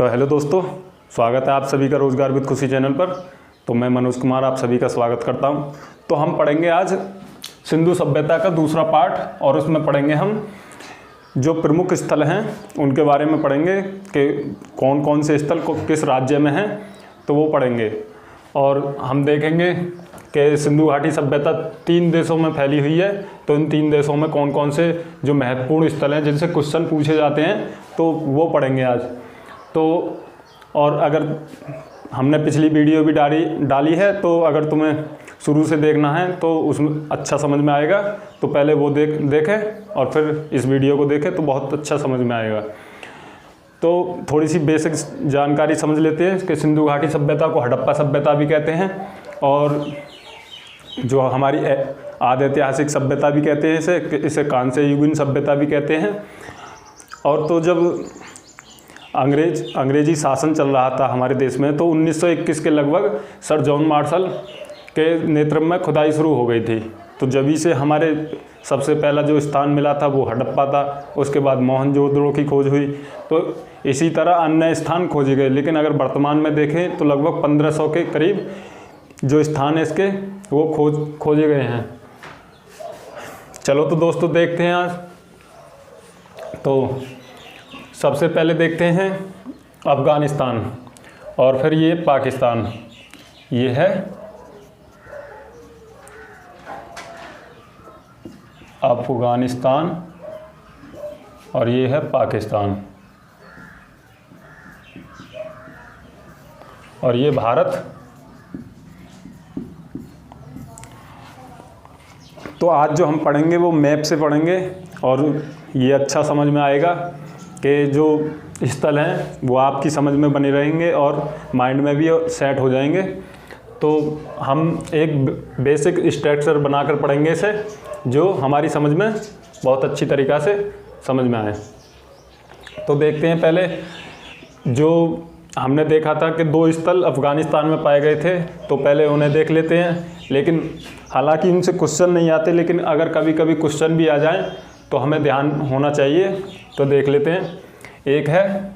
तो हेलो दोस्तों, स्वागत है आप सभी का रोजगार विद खुशी चैनल पर। तो मैं मनोज कुमार आप सभी का स्वागत करता हूं। तो हम पढ़ेंगे आज सिंधु सभ्यता का दूसरा पार्ट, और उसमें पढ़ेंगे हम जो प्रमुख स्थल हैं उनके बारे में पढ़ेंगे कि कौन कौन से स्थल को किस राज्य में हैं, तो वो पढ़ेंगे। और हम देखेंगे कि सिंधु घाटी सभ्यता 3 देशों में फैली हुई है, तो इन 3 देशों में कौन कौन से जो महत्वपूर्ण स्थल हैं जिनसे क्वेश्चन पूछे जाते हैं, तो वो पढ़ेंगे आज। तो और अगर हमने पिछली वीडियो भी डाली है, तो अगर तुम्हें शुरू से देखना है तो उसमें अच्छा समझ में आएगा। तो पहले वो देखें और फिर इस वीडियो को देखें, तो बहुत अच्छा समझ में आएगा। तो थोड़ी सी बेसिक जानकारी समझ लेते हैं कि सिंधु घाटी सभ्यता को हड़प्पा सभ्यता भी कहते हैं, और जो हमारी आदि ऐतिहासिक सभ्यता भी कहते हैं, इसे कांस्य युगीन सभ्यता भी कहते हैं। और तो जब अंग्रेजी शासन चल रहा था हमारे देश में, तो 1921 के लगभग सर जॉन मार्शल के नेतृत्व में खुदाई शुरू हो गई थी। तो जभी से हमारे सबसे पहला जो स्थान मिला था वो हड़प्पा था। उसके बाद मोहनजोदड़ो की खोज हुई, तो इसी तरह अन्य स्थान खोजे गए। लेकिन अगर वर्तमान में देखें तो लगभग 1500 के करीब जो स्थान है इसके वो खोजे गए हैं। चलो तो दोस्तों देखते हैं आज। तो सबसे पहले देखते हैं अफ़गानिस्तान, और फिर ये पाकिस्तान। ये है अफ़गानिस्तान और ये है पाकिस्तान, और ये भारत। तो आज जो हम पढ़ेंगे वो मैप से पढ़ेंगे, और ये अच्छा समझ में आएगा कि जो स्थल हैं वो आपकी समझ में बने रहेंगे और माइंड में भी सेट हो जाएंगे। तो हम एक बेसिक स्ट्रक्चर बनाकर पढ़ेंगे इसे, जो हमारी समझ में बहुत अच्छी तरीक़ा से समझ में आए। तो देखते हैं, पहले जो हमने देखा था कि 2 स्थल अफ़गानिस्तान में पाए गए थे, तो पहले उन्हें देख लेते हैं। लेकिन हालांकि उनसे क्वेश्चन नहीं आते, लेकिन अगर कभी कभी क्वेश्चन भी आ जाए तो हमें ध्यान होना चाहिए। तो देख लेते हैं। एक है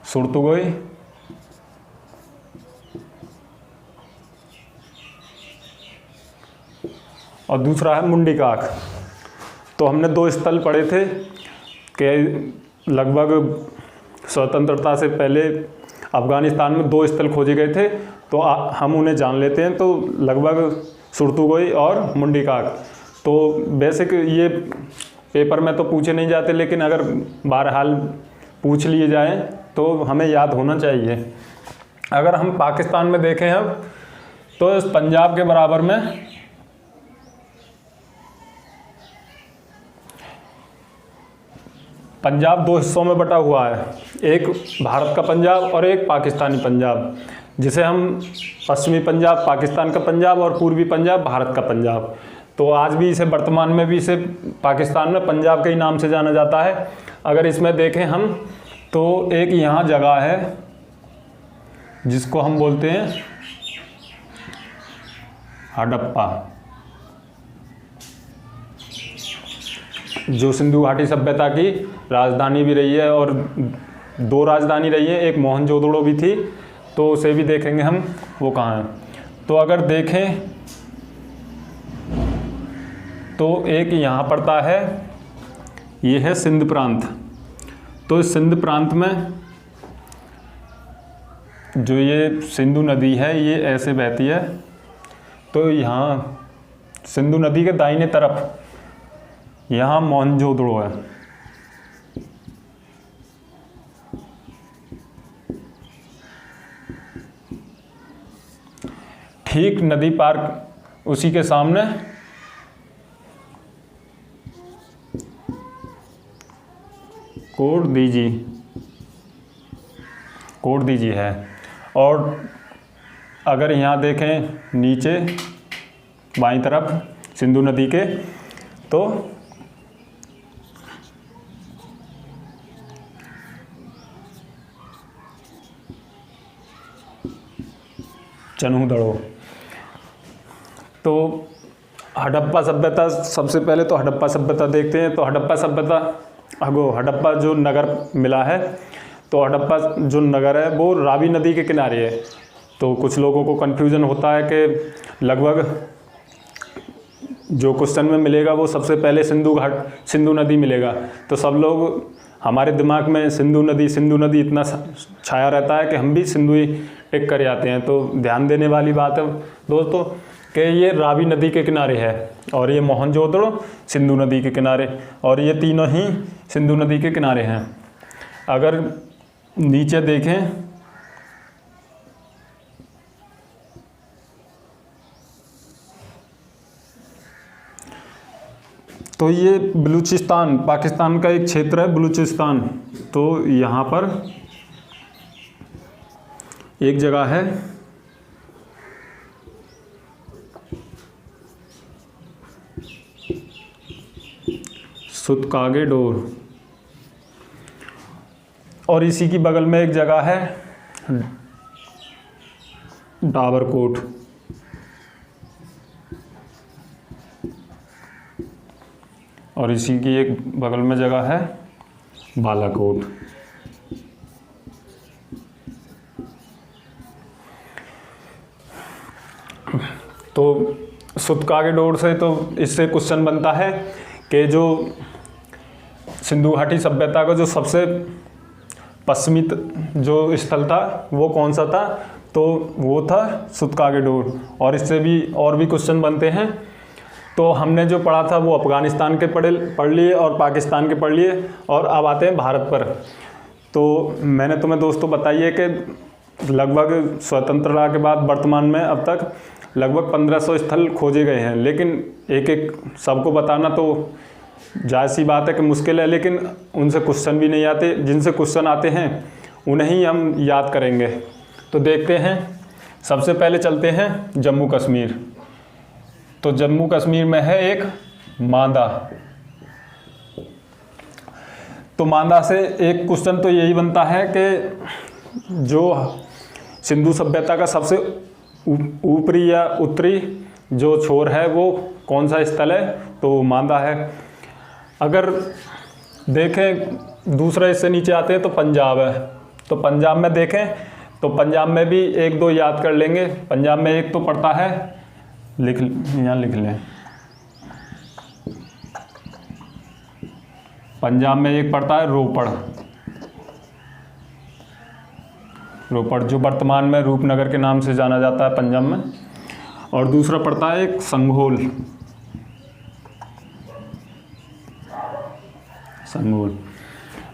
सुरतुगोई, और दूसरा है मुंडीकाक। तो हमने 2 स्थल पढ़े थे कि लगभग स्वतंत्रता से पहले अफ़गानिस्तान में 2 स्थल खोजे गए थे, तो हम उन्हें जान लेते हैं। तो लगभग सुरतुगोई और मुंडीकाक। तो बेसिक ये पेपर में तो पूछे नहीं जाते, लेकिन अगर बहरहाल पूछ लिए जाएं तो हमें याद होना चाहिए। अगर हम पाकिस्तान में देखें अब, तो इस पंजाब के बराबर में पंजाब 2 हिस्सों में बटा हुआ है, एक भारत का पंजाब और एक पाकिस्तानी पंजाब, जिसे हम पश्चिमी पंजाब पाकिस्तान का पंजाब और पूर्वी पंजाब भारत का पंजाब। तो आज भी इसे वर्तमान में भी इसे पाकिस्तान में पंजाब के ही नाम से जाना जाता है। अगर इसमें देखें हम, तो एक यहाँ जगह है जिसको हम बोलते हैं हड़प्पा, जो सिंधु घाटी सभ्यता की राजधानी भी रही है, और 2 राजधानी रही है, एक मोहनजोदड़ो भी थी। तो उसे भी देखेंगे हम, वो कहाँ है। तो अगर देखें तो एक यहाँ पड़ता है, ये है सिंध प्रांत। तो इस सिंध प्रांत में जो ये सिंधु नदी है ये ऐसे बहती है। तो यहाँ सिंधु नदी के दाहिने तरफ यहाँ मोहनजोदड़ो है। ठीक नदी पार उसी के सामने कोटदीजी है। और अगर यहाँ देखें नीचे बाईं तरफ सिंधु नदी के, तो चन्हू दड़ो। तो हड़प्पा सभ्यता, सबसे पहले तो हड़प्पा सभ्यता देखते हैं। तो हड़प्पा सभ्यता, हड़प्पा जो नगर मिला है, तो हड़प्पा जो नगर है वो रावी नदी के किनारे है। तो कुछ लोगों को कन्फ्यूज़न होता है कि लगभग जो क्वेश्चन में मिलेगा वो सबसे पहले सिंधु नदी मिलेगा। तो सब लोग, हमारे दिमाग में सिंधु नदी इतना छाया रहता है कि हम भी सिंधु ही टिक कर आते हैं। तो ध्यान देने वाली बात है दोस्तों कि ये रावी नदी के किनारे है, और ये मोहनजोदड़ो सिंधु नदी के किनारे, और ये तीनों ही सिंधु नदी के किनारे हैं। अगर नीचे देखें तो ये बलूचिस्तान, पाकिस्तान का एक क्षेत्र है बलूचिस्तान। तो यहाँ पर एक जगह है सुतकागेडोर, और इसी की बगल में एक जगह है डाबरकोट। और इसी की एक बगल में जगह है बालाकोट। तो सुतकागेडोर से, तो इससे क्वेश्चन बनता है कि जो सिंधु घाटी सभ्यता का जो सबसे पश्चिमी जो स्थल था वो कौन सा था, तो वो था सुतकागेडोर। और इससे भी और भी क्वेश्चन बनते हैं। तो हमने जो पढ़ा था वो अफ़गानिस्तान के पढ़ लिए और पाकिस्तान के पढ़ लिए, और अब आते हैं भारत पर। तो मैंने तुम्हें दोस्तों बताइए कि लगभग स्वतंत्रता के बाद वर्तमान में अब तक लगभग 1500 स्थल खोजे गए हैं। लेकिन एक एक सबको बताना तो जायज़ सी बात है कि मुश्किल है, लेकिन उनसे क्वेश्चन भी नहीं आते। जिनसे क्वेश्चन आते हैं उन्हें ही हम याद करेंगे। तो देखते हैं, सबसे पहले चलते हैं जम्मू कश्मीर। तो जम्मू कश्मीर में है एक मांदा। तो मांदा से एक क्वेश्चन तो यही बनता है कि जो सिंधु सभ्यता का सबसे ऊपरी या उत्तरी जो छोर है वो कौन सा स्थल है, तो मांदा है। अगर देखें दूसरा इससे नीचे आते हैं तो पंजाब है। तो पंजाब में देखें तो पंजाब में भी एक दो याद कर लेंगे। पंजाब में एक तो पड़ता है, यहाँ लिख लें, पंजाब में एक पड़ता है रोपड़, जो वर्तमान में रूपनगर के नाम से जाना जाता है पंजाब में। और दूसरा पड़ता है एक संघोल।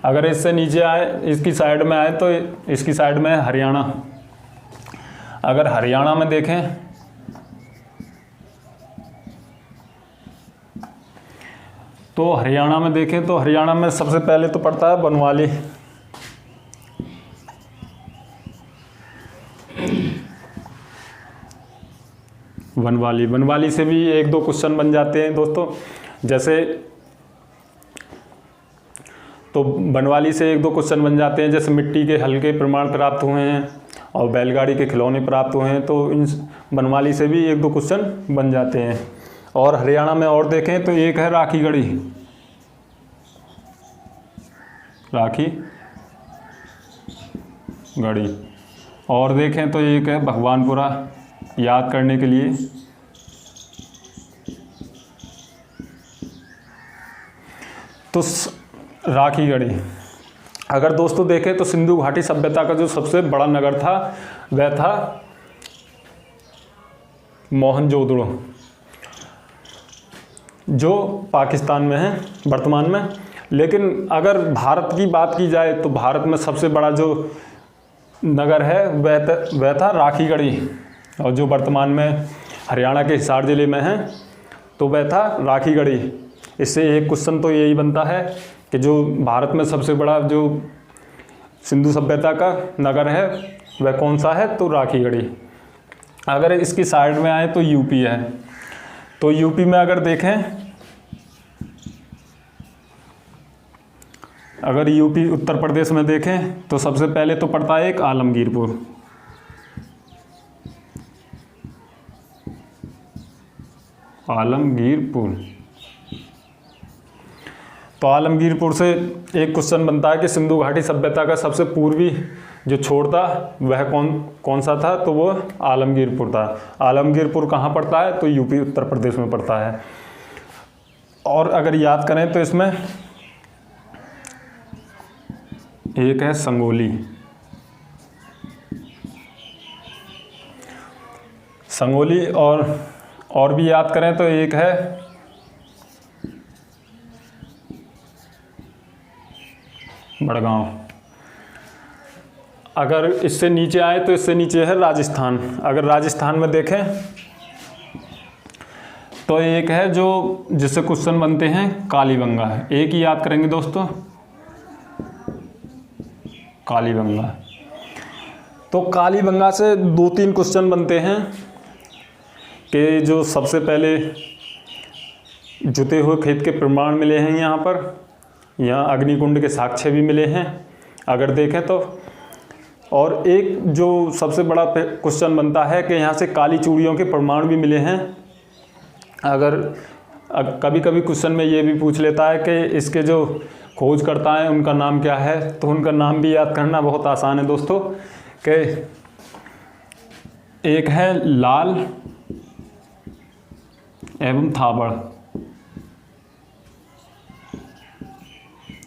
अगर इससे नीचे आए, इसकी साइड में आए, तो इसकी साइड में है हरियाणा। अगर हरियाणा में देखें तो हरियाणा में सबसे पहले तो पड़ता है बनवाली। बनवाली से भी एक दो क्वेश्चन बन जाते हैं दोस्तों। जैसे तो बनवाली से एक दो क्वेश्चन बन जाते हैं, जैसे मिट्टी के हल के प्रमाण प्राप्त हुए हैं और बैलगाड़ी के खिलौने प्राप्त हुए हैं। तो इन बनवाली से भी एक दो क्वेश्चन बन जाते हैं। और हरियाणा में और देखें तो एक है राखी गढ़ी। और देखें तो एक है भगवानपुरा, याद करने के लिए। तो राखी गढ़ी। अगर दोस्तों देखें तो सिंधु घाटी सभ्यता का जो सबसे बड़ा नगर था वह था मोहनजोदड़ो, जो पाकिस्तान में है वर्तमान में। लेकिन अगर भारत की बात की जाए तो भारत में सबसे बड़ा जो नगर है वह था राखी गढ़ी, और जो वर्तमान में हरियाणा के हिसार ज़िले में है तो वह था राखी गढ़ी। इससे एक क्वेश्चन तो यही बनता है कि जो भारत में सबसे बड़ा जो सिंधु सभ्यता का नगर है वह कौन सा है, तो राखी गढ़ी। अगर इसकी साइड में आए तो यूपी है। तो यूपी में अगर देखें, अगर यूपी उत्तर प्रदेश में देखें तो सबसे पहले तो पड़ता है एक आलमगीरपुर। तो आलमगीरपुर से एक क्वेश्चन बनता है कि सिंधु घाटी सभ्यता का सबसे पूर्वी जो छोर था वह कौन सा था, तो वो आलमगीरपुर था। आलमगीरपुर कहाँ पड़ता है, तो यूपी उत्तर प्रदेश में पड़ता है। और अगर याद करें तो इसमें एक है संगोली। संगोली और भी याद करें तो एक है बड़गांव। अगर इससे नीचे आए तो इससे नीचे है राजस्थान। अगर राजस्थान में देखें तो एक है जो जिससे क्वेश्चन बनते हैं कालीबंगा है। एक ही याद करेंगे दोस्तों, कालीबंगा। तो कालीबंगा से 2-3 क्वेश्चन बनते हैं कि जो सबसे पहले जुते हुए खेत के प्रमाण मिले हैं यहाँ पर, यहाँ अग्निकुंड के साक्ष्य भी मिले हैं अगर देखें तो। और एक जो सबसे बड़ा क्वेश्चन बनता है कि यहाँ से काली चूड़ियों के प्रमाण भी मिले हैं। अगर कभी कभी क्वेश्चन में ये भी पूछ लेता है कि इसके जो खोजकर्ता हैं उनका नाम क्या है, तो उनका नाम भी याद करना बहुत आसान है दोस्तों। कि एक है लाल एवं थापड़,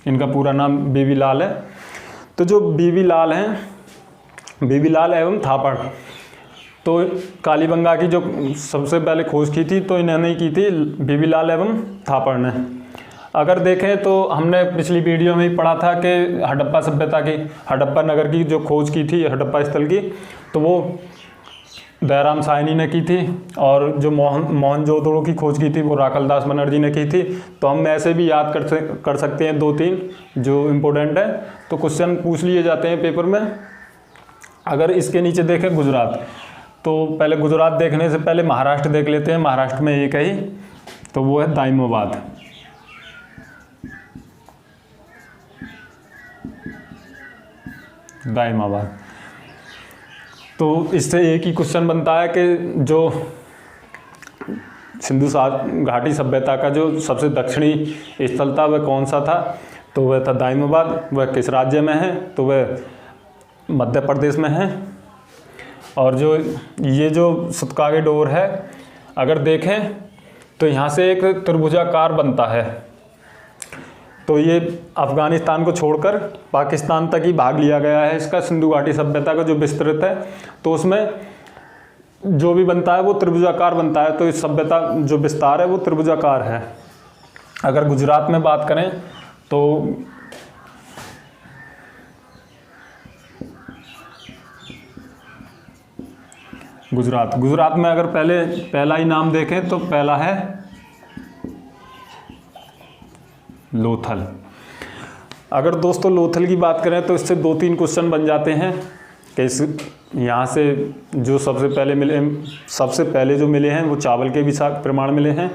इनका पूरा नाम बीवी लाल है। तो जो बीवी लाल हैं, बीवी लाल एवं थापड़, तो कालीबंगा की जो सबसे पहले खोज की थी तो इन्होंने की थी बीवी लाल एवं थापड़ ने। अगर देखें तो हमने पिछली वीडियो में ही पढ़ा था कि हड़प्पा सभ्यता की, हड़प्पा नगर की जो खोज की थी, हड़प्पा स्थल की, तो वो दयाराम साहनी ने की थी। और जो मोहनजोदड़ो की खोज की थी वो राखलदास बनर्जी ने की थी। तो हम ऐसे भी याद कर सकते हैं 2-3 जो इम्पोर्टेंट है, तो क्वेश्चन पूछ लिए जाते हैं पेपर में। अगर इसके नीचे देखें गुजरात, तो पहले गुजरात देखने से पहले महाराष्ट्र देख लेते हैं। महाराष्ट्र में एक है ही, तो वो है दाइमोबाद। दाइमाबाद। तो इससे एक ही क्वेश्चन बनता है कि जो सिंधु घाटी सभ्यता का जो सबसे दक्षिणी स्थल था वह कौन सा था, तो वह था दाइमाबाद। वह किस राज्य में है, तो वह मध्य प्रदेश में है। और जो ये जो सूतकागे डोर है, अगर देखें तो यहाँ से एक त्रिभुजाकार बनता है। तो ये अफ़गानिस्तान को छोड़कर पाकिस्तान तक ही भाग लिया गया है इसका, सिंधु घाटी सभ्यता का जो विस्तृत है। तो उसमें जो भी बनता है वो त्रिभुजाकार बनता है। तो इस सभ्यता जो विस्तार है वो त्रिभुजाकार है। अगर गुजरात में बात करें तो गुजरात में अगर पहला ही नाम देखें तो पहला है लोथल। अगर दोस्तों लोथल की बात करें तो इससे 2-3 क्वेश्चन बन जाते हैं कि इस यहाँ से जो सबसे पहले जो मिले हैं वो चावल के भी प्रमाण मिले हैं।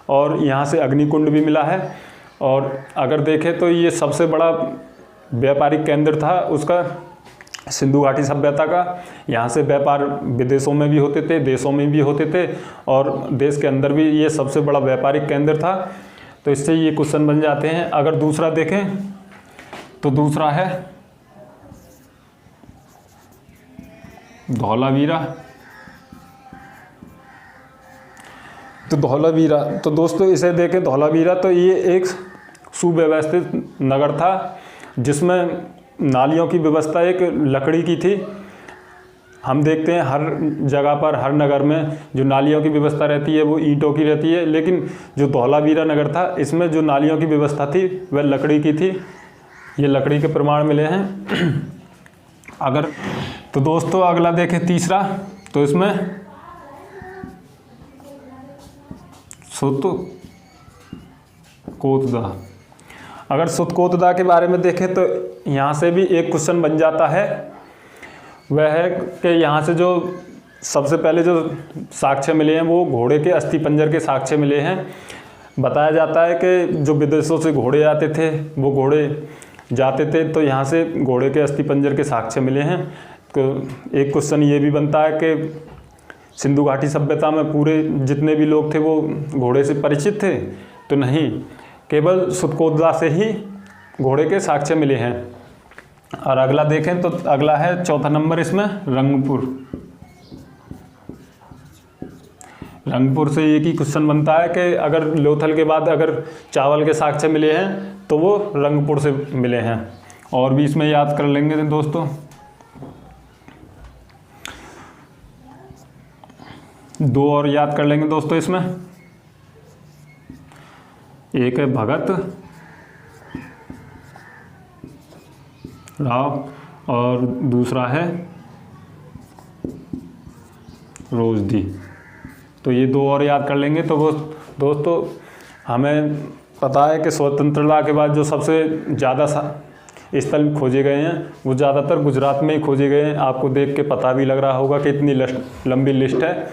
और यहाँ से अग्निकुंड भी मिला है। और अगर देखें तो ये सबसे बड़ा व्यापारिक केंद्र था उसका, सिंधु घाटी सभ्यता का। यहाँ से व्यापार विदेशों में भी होते थे, देशों में भी होते थे, और देश के अंदर भी ये सबसे बड़ा व्यापारिक केंद्र था। तो इससे ये क्वेश्चन बन जाते हैं। अगर दूसरा देखें तो दूसरा है धौलावीरा। तो धौलावीरा, तो दोस्तों इसे देखें धौलावीरा, तो ये एक सुव्यवस्थित नगर था जिसमें नालियों की व्यवस्था एक लकड़ी की थी। हम देखते हैं हर जगह पर, हर नगर में जो नालियों की व्यवस्था रहती है वो ईंटों की रहती है, लेकिन जो धौलावीरा नगर था इसमें जो नालियों की व्यवस्था थी वह लकड़ी की थी। ये लकड़ी के प्रमाण मिले हैं। अगर तो दोस्तों अगला देखें तीसरा, तो इसमें सुतकोतदा। अगर सुतकोतदा के बारे में देखें तो यहाँ से भी एक क्वेश्चन बन जाता है। वह है कि यहाँ से जो सबसे पहले जो साक्ष्य मिले हैं वो घोड़े के अस्थिपंजर के साक्ष्य मिले हैं। बताया जाता है कि जो विदेशों से घोड़े आते थे वो घोड़े जाते थे, तो यहाँ से घोड़े के अस्थिपंजर के साक्ष्य मिले हैं। तो एक क्वेश्चन ये भी बनता है कि सिंधु घाटी सभ्यता में पूरे जितने भी लोग थे वो घोड़े से परिचित थे? तो नहीं, केवल सुतकोटदा से ही घोड़े के साक्ष्य मिले हैं। और अगला देखें तो अगला है चौथा नंबर इसमें रंगपुर। रंगपुर से एक ही क्वेश्चन बनता है कि अगर लोथल के बाद अगर चावल के साक्ष्य मिले हैं तो वो रंगपुर से मिले हैं। और भी इसमें याद कर लेंगे दोस्तों। दो और याद कर लेंगे दोस्तों इसमें। एक है भगत राव और दूसरा है रोजदी। तो ये दो और याद कर लेंगे। तो वो दोस्तों हमें पता है कि स्वतंत्रता के बाद जो सबसे ज़्यादा स्थल खोजे गए हैं वो ज़्यादातर गुजरात में ही खोजे गए हैं। आपको देख के पता भी लग रहा होगा कि इतनी लंबी लिस्ट है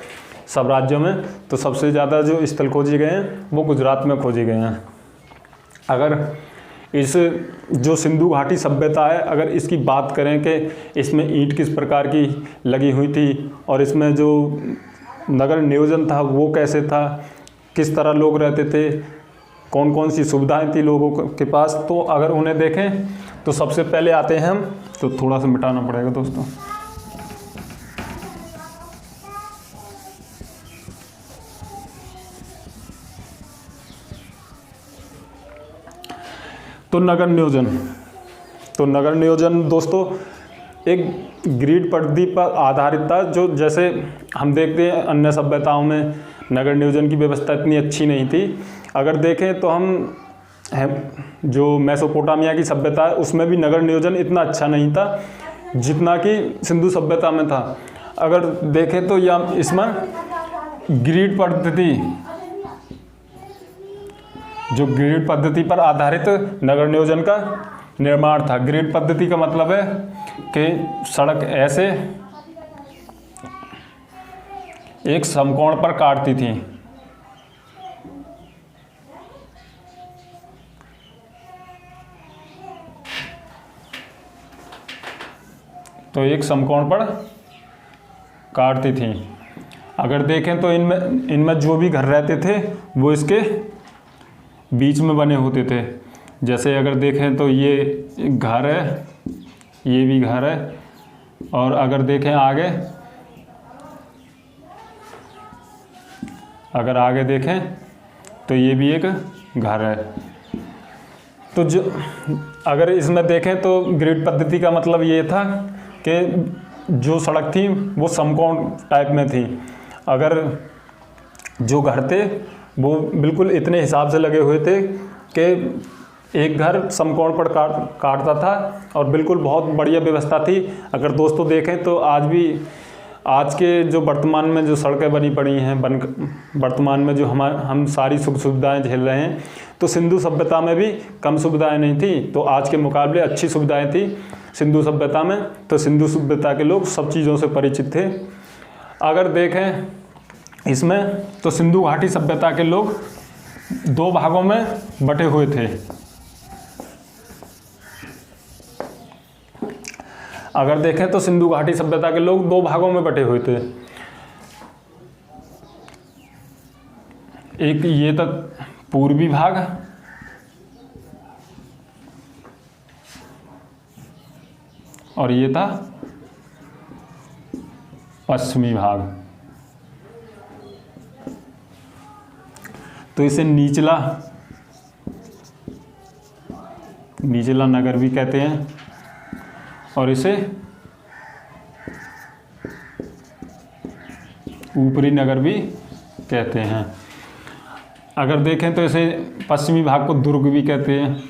सब राज्यों में। तो सबसे ज़्यादा जो स्थल खोजे गए हैं वो गुजरात में खोजे गए हैं। अगर इस जो सिंधु घाटी सभ्यता है, अगर इसकी बात करें कि इसमें ईंट किस प्रकार की लगी हुई थी और इसमें जो नगर नियोजन था वो कैसे था, किस तरह लोग रहते थे, कौन कौन सी सुविधाएं थी लोगों के पास, तो अगर उन्हें देखें तो सबसे पहले आते हैं हम। तो थोड़ा सा मिटाना पड़ेगा दोस्तों। तो नगर नियोजन। तो नगर नियोजन दोस्तों एक ग्रिड पद्धति पर आधारित था। जो जैसे हम देखते हैं अन्य सभ्यताओं में नगर नियोजन की व्यवस्था इतनी अच्छी नहीं थी। अगर देखें तो हम जो मेसोपोटामिया की सभ्यता है उसमें भी नगर नियोजन इतना अच्छा नहीं था जितना कि सिंधु सभ्यता में था। अगर देखें तो यह इसमें ग्रिड पद्धति, जो ग्रिड पद्धति पर आधारित नगर नियोजन का निर्माण था। ग्रिड पद्धति का मतलब है कि सड़क ऐसे एक समकोण पर काटती थी। तो एक समकोण पर काटती थी। अगर देखें तो इनमें जो भी घर रहते थे वो इसके बीच में बने होते थे। जैसे अगर देखें तो ये घर है, ये भी घर है, और अगर देखें आगे, अगर आगे देखें तो ये भी एक घर है। तो जो अगर इसमें देखें तो ग्रिड पद्धति का मतलब ये था कि जो सड़क थी वो समकोण टाइप में थी। अगर जो घर थे वो बिल्कुल इतने हिसाब से लगे हुए थे कि एक घर समकोण पर काटता था और बिल्कुल बहुत बढ़िया व्यवस्था थी। अगर दोस्तों देखें तो आज भी आज के जो वर्तमान में जो सड़कें बनी पड़ी हैं, वर्तमान में जो हम सारी सुख सुविधाएं झेल रहे हैं, तो सिंधु सभ्यता में भी कम सुविधाएं नहीं थी। तो आज के मुकाबले अच्छी सुविधाएं थी सिंधु सभ्यता में। तो सिंधु सभ्यता के लोग सब चीज़ों से परिचित थे। अगर देखें इसमें तो सिंधु घाटी सभ्यता के लोग दो भागों में बटे हुए थे। अगर देखें तो सिंधु घाटी सभ्यता के लोग दो भागों में बटे हुए थे। एक ये था पूर्वी भाग और ये था पश्चिमी भाग। तो इसे निचला नगर भी कहते हैं और इसे ऊपरी नगर भी कहते हैं। अगर देखें तो इसे पश्चिमी भाग को दुर्ग भी कहते हैं।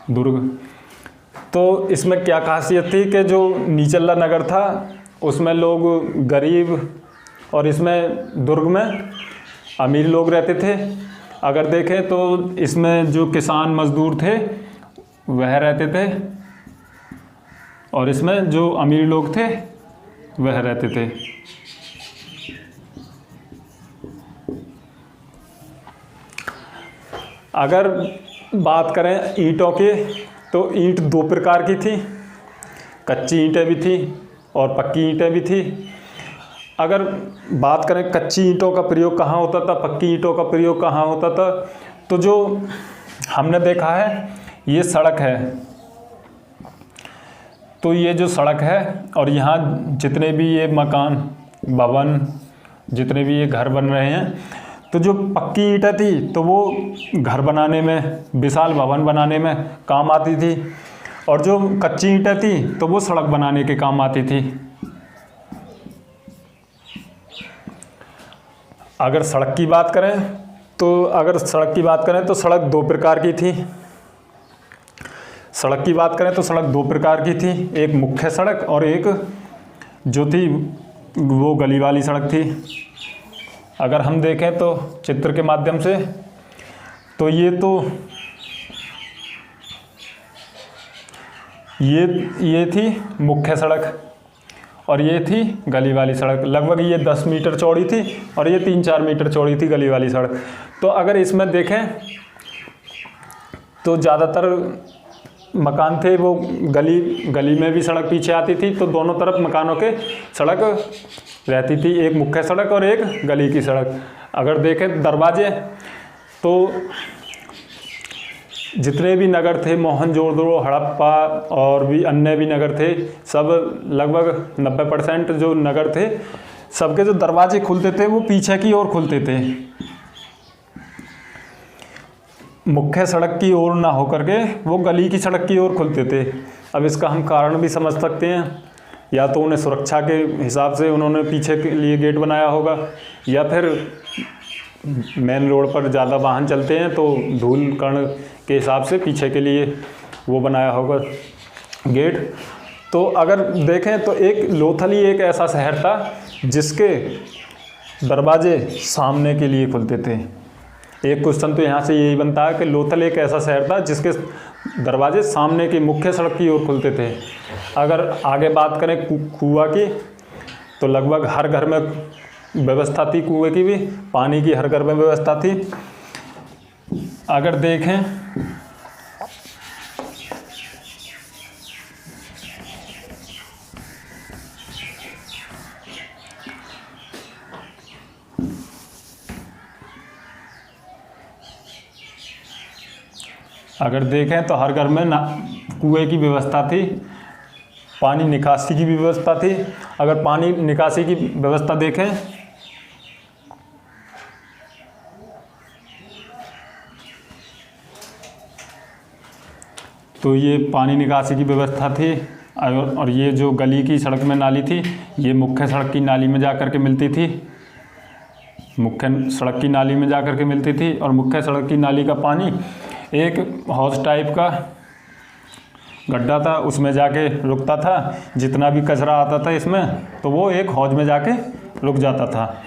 दुर्ग। तो इसमें क्या खासियत थी कि जो निचला नगर था उसमें लोग गरीब और इसमें दुर्ग में अमीर लोग रहते थे। अगर देखें तो इसमें जो किसान मजदूर थे वह रहते थे और इसमें जो अमीर लोग थे वह रहते थे। अगर बात करें ईंटों की तो ईंट दो प्रकार की थी। कच्ची ईंटें भी थी और पक्की ईंटें भी थी। अगर बात करें कच्ची ईंटों का प्रयोग कहाँ होता था, पक्की ईंटों का प्रयोग कहाँ होता था, तो जो हमने देखा है ये सड़क है, तो ये जो सड़क है और यहाँ जितने भी ये मकान भवन जितने भी ये घर बन रहे हैं, तो जो पक्की ईंटें थी तो वो घर बनाने में, विशाल भवन बनाने में काम आती थी, और जो कच्ची ईंटें थी तो वो सड़क बनाने के काम आती थी। अगर सड़क की बात करें तो सड़क दो प्रकार की थी। सड़क की बात करें तो सड़क दो प्रकार की थी, एक मुख्य सड़क और एक जो थी वो गली वाली सड़क थी। अगर हम देखें तो चित्र के माध्यम से, तो ये थी मुख्य सड़क और ये थी गली वाली सड़क। लगभग ये 10 मीटर चौड़ी थी और ये 3-4 मीटर चौड़ी थी गली वाली सड़क। तो अगर इसमें देखें तो ज़्यादातर मकान थे वो गली में भी सड़क पीछे आती थी, तो दोनों तरफ मकानों के सड़क रहती थी, एक मुख्य सड़क और एक गली की सड़क। अगर देखें दरवाजे, तो जितने भी नगर थे, मोहनजोदड़ो, हड़प्पा और भी अन्य भी नगर थे, सब लगभग 90% जो नगर थे सबके जो दरवाजे खुलते थे वो पीछे की ओर खुलते थे, मुख्य सड़क की ओर ना होकर के वो गली की सड़क की ओर खुलते थे। अब इसका हम कारण भी समझ सकते हैं, या तो उन्हें सुरक्षा के हिसाब से उन्होंने पीछे के लिए गेट बनाया होगा, या फिर मेन रोड पर ज़्यादा वाहन चलते हैं तो धूल कण के हिसाब से पीछे के लिए वो बनाया होगा गेट। तो अगर देखें तो एक लोथली एक ऐसा शहर था जिसके दरवाजे सामने के लिए खुलते थे। एक क्वेश्चन तो यहाँ से यही बनता है कि लोथल एक ऐसा शहर था जिसके दरवाजे सामने की मुख्य सड़क की ओर खुलते थे। अगर आगे बात करें कुआं की, तो लगभग हर घर में व्यवस्था थी कुएं की भी, पानी की हर घर में व्यवस्था थी। अगर देखें तो हर घर में कुएं की व्यवस्था थी, पानी निकासी की भी व्यवस्था थी। अगर पानी निकासी की व्यवस्था देखें तो ये पानी निकासी की व्यवस्था थी, और ये जो गली की सड़क में नाली थी ये मुख्य सड़क की नाली में जा कर के मिलती थी, मुख्य सड़क की नाली में जा कर के मिलती थी। और मुख्य सड़क की नाली का पानी एक हौज टाइप का गड्ढा था, उसमें जाके रुकता था। जितना भी कचरा आता था इसमें तो वो एक हौज में जाके रुक जाता था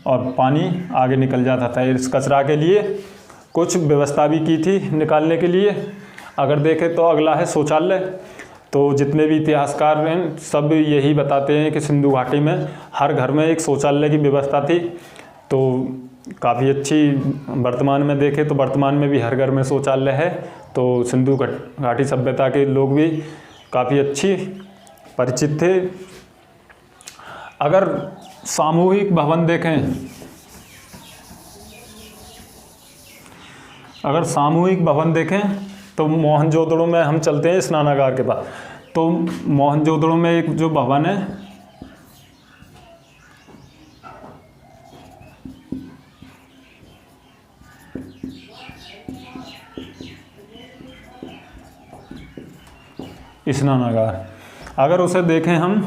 और पानी आगे निकल जाता था। इस कचरा के लिए कुछ व्यवस्था भी की थी निकालने के लिए। अगर देखें तो अगला है शौचालय। तो जितने भी इतिहासकार हैं सब यही बताते हैं कि सिंधु घाटी में हर घर में एक शौचालय की व्यवस्था थी। तो काफ़ी अच्छी, वर्तमान में देखें तो वर्तमान में भी हर घर में शौचालय है। तो सिंधु घाटी सभ्यता के लोग भी काफ़ी अच्छी परिचित थे। अगर सामूहिक भवन देखें, तो मोहनजोदड़ो में हम चलते हैं स्नानागार के पास। तो मोहनजोदड़ो में एक जो भवन है, स्नानागार, अगर उसे देखें हम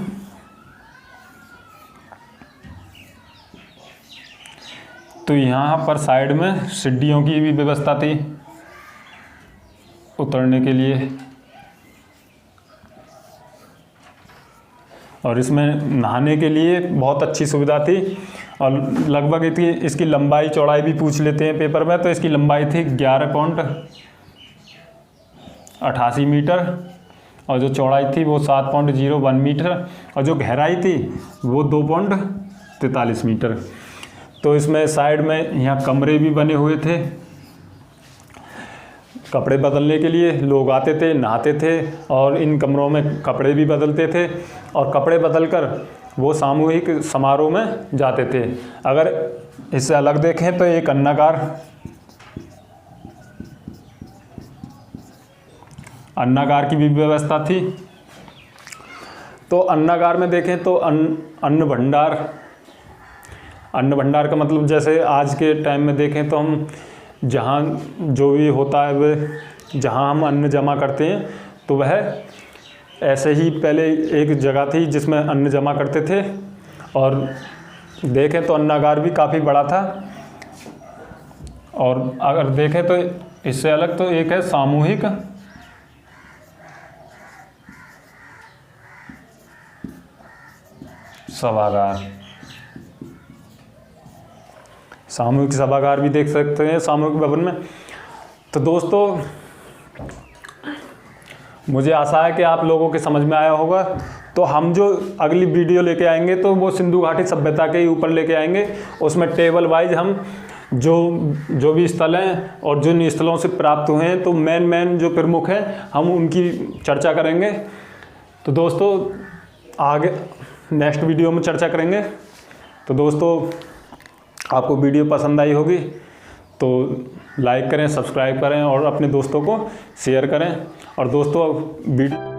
तो यहाँ पर साइड में सीढ़ियों की भी व्यवस्था थी उतरने के लिए, और इसमें नहाने के लिए बहुत अच्छी सुविधा थी। और लगभग इसकी लंबाई चौड़ाई भी पूछ लेते हैं पेपर में, तो इसकी लंबाई थी 11.88 मीटर और जो चौड़ाई थी वो 7.01 मीटर और जो गहराई थी वो 2.43 मीटर। तो इसमें साइड में यहाँ कमरे भी बने हुए थे। कपड़े बदलने के लिए लोग आते थे, नहाते थे और इन कमरों में कपड़े भी बदलते थे और कपड़े बदलकर वो सामूहिक समारोह में जाते थे। अगर इससे अलग देखें तो एक अन्नागार की भी व्यवस्था थी। तो अन्नागार में देखें तो अन्न भंडार का मतलब जैसे आज के टाइम में देखें तो हम जहाँ जो भी होता है वह जहाँ हम अन्न जमा करते हैं तो वह ऐसे ही पहले एक जगह थी जिसमें अन्न जमा करते थे। और देखें तो अन्नागार भी काफ़ी बड़ा था। और अगर देखें तो इससे अलग तो एक है सामूहिक सभागार। सामूहिक सभागार भी देख सकते हैं सामूहिक भवन में। तो दोस्तों मुझे आशा है कि आप लोगों के समझ में आया होगा। तो हम जो अगली वीडियो लेके आएंगे तो वो सिंधु घाटी सभ्यता के ऊपर लेके आएंगे। उसमें टेबल वाइज हम जो भी स्थल हैं और जिन स्थलों से प्राप्त हुए हैं तो मेन जो प्रमुख हैं हम उनकी चर्चा करेंगे। तो दोस्तों आगे नेक्स्ट वीडियो में चर्चा करेंगे। तो दोस्तों आपको वीडियो पसंद आई होगी तो लाइक करें, सब्सक्राइब करें और अपने दोस्तों को शेयर करें। और दोस्तों वीडियो